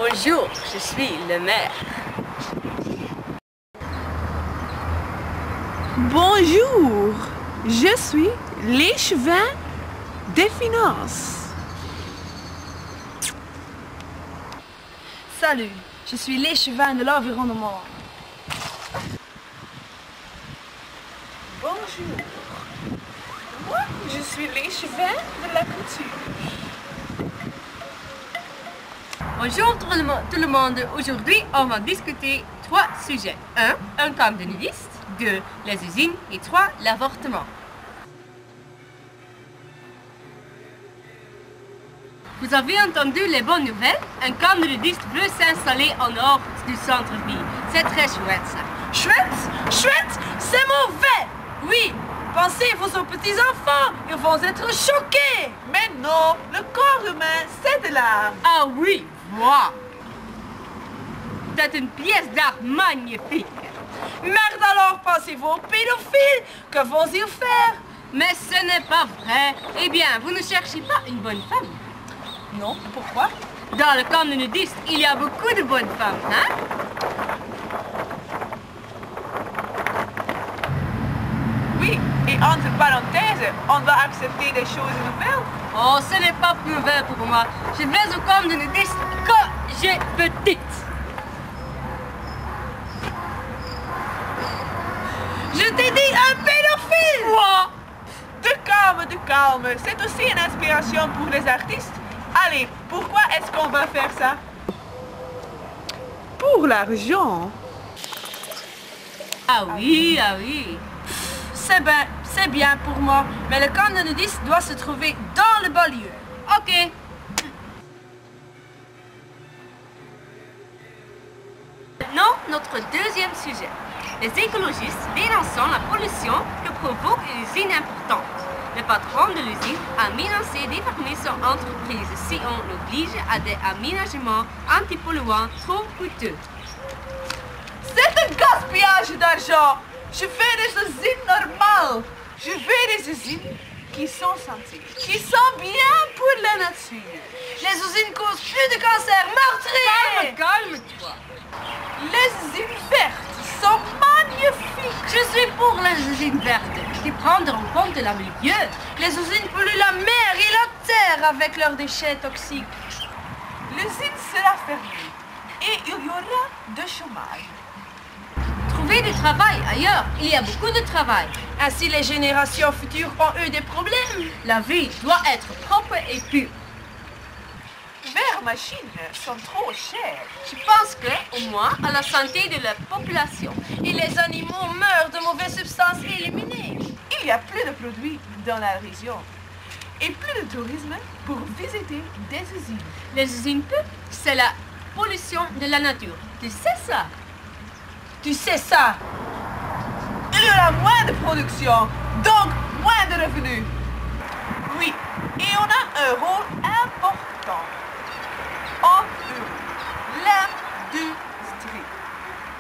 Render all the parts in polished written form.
Bonjour, je suis le maire. Bonjour, je suis l'échevin des finances. Salut, je suis l'échevin de l'environnement. Bonjour, moi je suis l'échevin de la couture. Bonjour tout le monde. Aujourd'hui, on va discuter 3 sujets. 1. Un camp de nudistes. 2. Les usines. Et 3. L'avortement. Vous avez entendu les bonnes nouvelles? Un camp de nudistes veut s'installer au nord du centre-ville. C'est très chouette ça. Chouette, chouette, c'est mauvais. Oui, pensez-vous aux petits-enfants, ils vont être choqués. Mais non, le corps humain, c'est de l'art. Ah oui, voilà. C'est une pièce d'art magnifique. Merde alors, pensez-vous aux pédophiles, que vont-ils faire? Mais ce n'est pas vrai. Eh bien, vous ne cherchez pas une bonne femme? Non, pourquoi? Dans le camp de nudistes, il y a beaucoup de bonnes femmes, hein? Oui, et entre parenthèses, on doit accepter des choses nouvelles. Oh, ce n'est pas mauvais pour moi. Je vais au camp de nudistes quand j'ai petite. Je t'ai dit un pédophile! Quoi? De calme, c'est aussi une inspiration pour les artistes. Allez, pourquoi est-ce qu'on va faire ça? Pour l'argent. Ah oui, ah oui. C'est bien pour moi, mais le camp de nudistes doit se trouver dans le banlieue. Ok. Maintenant, notre deuxième sujet. Les écologistes dénonçant la pollution que provoque une usine importante. Le patron de l'usine a menacé de fermer son entreprise si on l'oblige à des aménagements antipolluants trop coûteux. C'est un gaspillage d'argent. Je fais des usines normales. Je veux des usines qui sont santé, qui sont bien pour la nature. Les usines causent plus de cancer meurtrier. Calme-toi. Les usines vertes sont magnifiques. Je suis pour les usines vertes qui prendront en compte la milieu. Les usines polluent la mer et la terre avec leurs déchets toxiques. L'usine sera fermée et il y aura de chômage. Trouver du travail ailleurs, il y a beaucoup de travail. Ainsi, les générations futures ont eu des problèmes. La vie doit être propre et pure. Les machines sont trop chères. Je pense que, au moins, à la santé de la population. Et les animaux meurent de mauvaises substances éliminées. Il y a plus de produits dans la région et plus de tourisme pour visiter des usines. Les usines pures, c'est la pollution de la nature. Tu sais ça? Tu sais ça? Il y aura moins de production, donc moins de revenus. Oui, et on a un rôle important. En eux, l'industrie.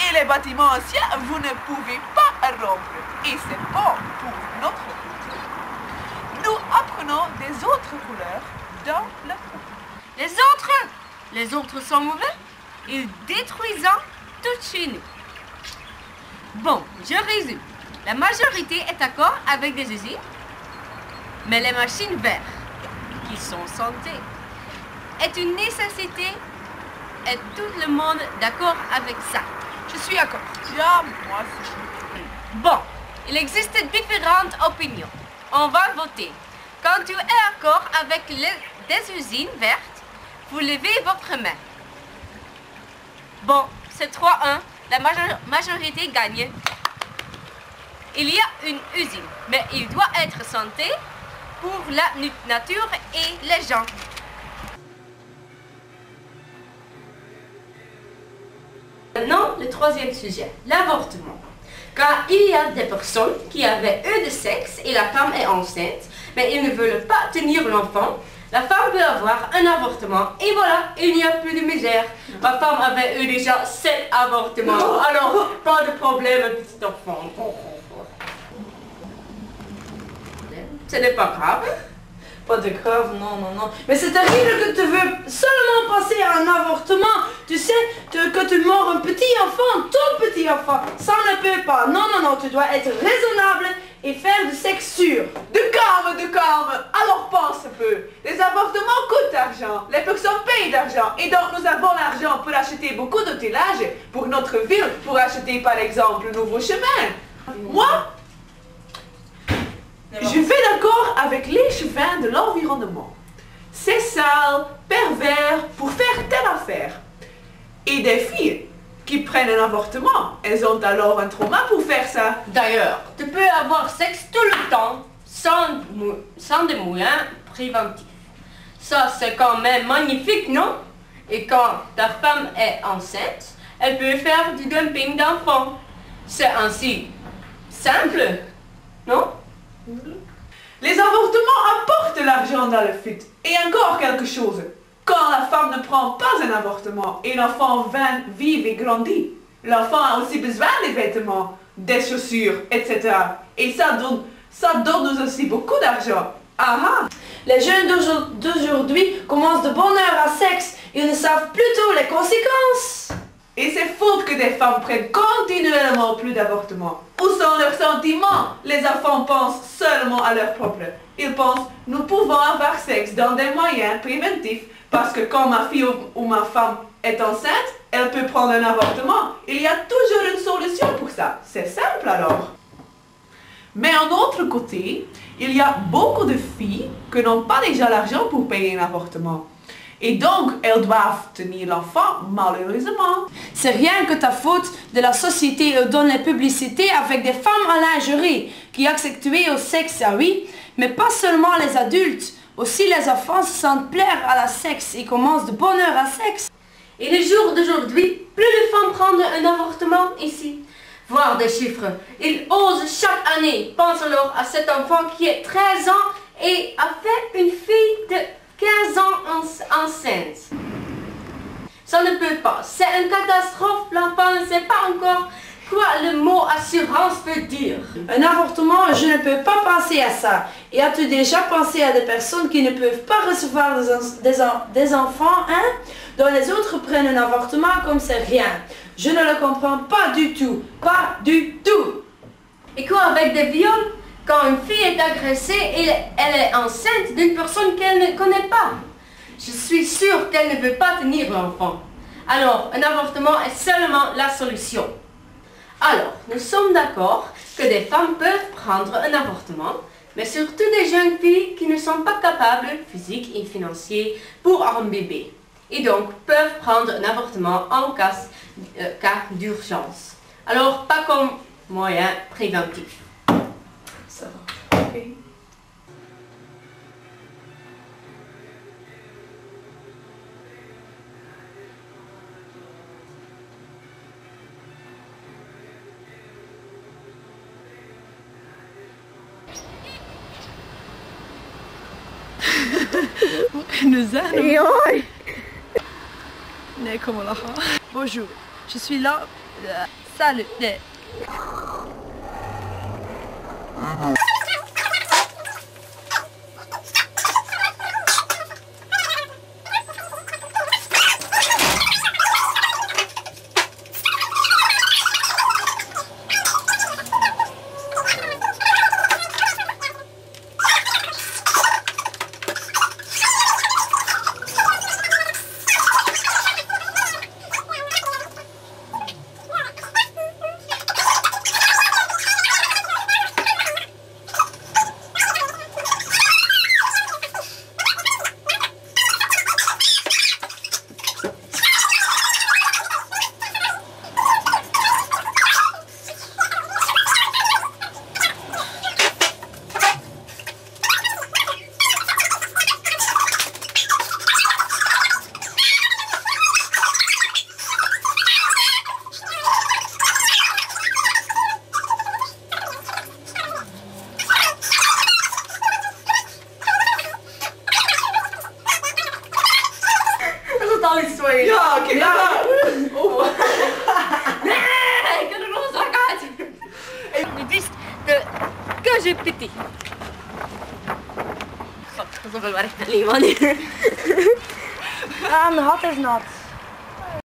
Et les bâtiments anciens, vous ne pouvez pas rompre. Et c'est bon pour notre culture. Nous apprenons des autres couleurs dans le groupe. Les autres sont mauvais. Ils détruisent tout chez nous. Bon, je résume. La majorité est d'accord avec des usines, mais les machines vertes, qui sont santé, est une nécessité et tout le monde d'accord avec ça. Je suis d'accord. Bien, moi aussi. Bon, il existe différentes opinions. On va voter. Quand tu es d'accord avec des usines vertes, vous levez votre main. Bon, c'est 3-1. La majorité gagne. Il y a une usine, mais il doit être santé pour la nature et les gens. Maintenant, le troisième sujet, l'avortement. Car il y a des personnes qui avaient eu de sexe et la femme est enceinte, mais ils ne veulent pas tenir l'enfant. La femme veut avoir un avortement et voilà, il n'y a plus de misère. Ma femme avait eu déjà 7 avortements, alors pas de problème, petit enfant. Ce n'est pas grave. pas de grave, non, non, non. Mais c'est terrible que tu veux seulement passer à un avortement. Tu sais, que tu mords un petit enfant, ton petit enfant. Ça ne peut pas. Non, non, non, tu dois être raisonnable et faire du sexe sûr. De calme, de calme. Alors pense un peu. Les avortements coûtent d'argent. Les personnes payent d'argent. Et donc nous avons l'argent pour acheter beaucoup d'outillage pour notre ville, pour acheter par exemple un nouveau chemin. Moi, je vais d'accord avec l'échevin de l'environnement. C'est sale, pervers, pour faire telle affaire. Et des filles qui prennent un avortement, elles ont alors un trauma pour faire ça. D'ailleurs, tu peux avoir sexe tout le temps sans des moyens préventifs. Ça, c'est quand même magnifique, non? Et quand ta femme est enceinte, elle peut faire du dumping d'enfants. C'est ainsi simple, non? Les avortements apportent l'argent dans le fut. Et encore quelque chose. Quand la femme ne prend pas un avortement et l'enfant vit et grandit, l'enfant a aussi besoin des vêtements, des chaussures, etc. Et ça donne nous aussi beaucoup d'argent. Ah ah! Les jeunes d'aujourd'hui commencent de bonne heure à sexe. Ils ne savent plus tout les conséquences. Et c'est faute que des femmes prennent continuellement plus d'avortements. Où sont leurs sentiments? Les enfants pensent seulement à leur propre. Ils pensent, nous pouvons avoir sexe dans des moyens préventifs. Parce que quand ma fille ou ma femme est enceinte, elle peut prendre un avortement. Il y a toujours une solution pour ça. C'est simple alors. Mais en autre côté, il y a beaucoup de filles qui n'ont pas déjà l'argent pour payer un avortement. Et donc, elles doivent tenir l'enfant, malheureusement. C'est rien que ta faute de la société donne les publicités avec des femmes à lingerie qui accentuent au sexe, ah oui, mais pas seulement les adultes. Aussi les enfants se sentent plaire à la sexe et commencent de bonne heure à sexe. Et les jours d'aujourd'hui, plus de femmes prennent un avortement ici. Voir des chiffres. Ils osent chaque année. Pense alors à cet enfant qui est 13 ans et a fait une fille de 15 ans enceinte. Ça ne peut pas. C'est une catastrophe. L'enfant ne sait pas encore quoi le mot assurance veut dire. Un avortement, je ne peux pas penser à ça. Et as-tu déjà pensé à des personnes qui ne peuvent pas recevoir des enfants, hein? Dont les autres prennent un avortement comme c'est rien. Je ne le comprends pas du tout. Pas du tout. Et quoi avec des viols? Quand une fille est agressée et elle est enceinte d'une personne qu'elle ne connaît pas. Je suis sûre qu'elle ne veut pas tenir l'enfant. Alors, un avortement est seulement la solution. Alors, nous sommes d'accord que des femmes peuvent prendre un avortement, mais surtout des jeunes filles qui ne sont pas capables, physiques et financiers, pour un bébé. Et donc, peuvent prendre un avortement en cas d'urgence. Alors, pas comme moyen préventif. Ça va. Ok. Bonjour, je suis là. Salut. Ja, oké, Nu wist que j'ai pété. niet, wanneer? Mijn hat is nat.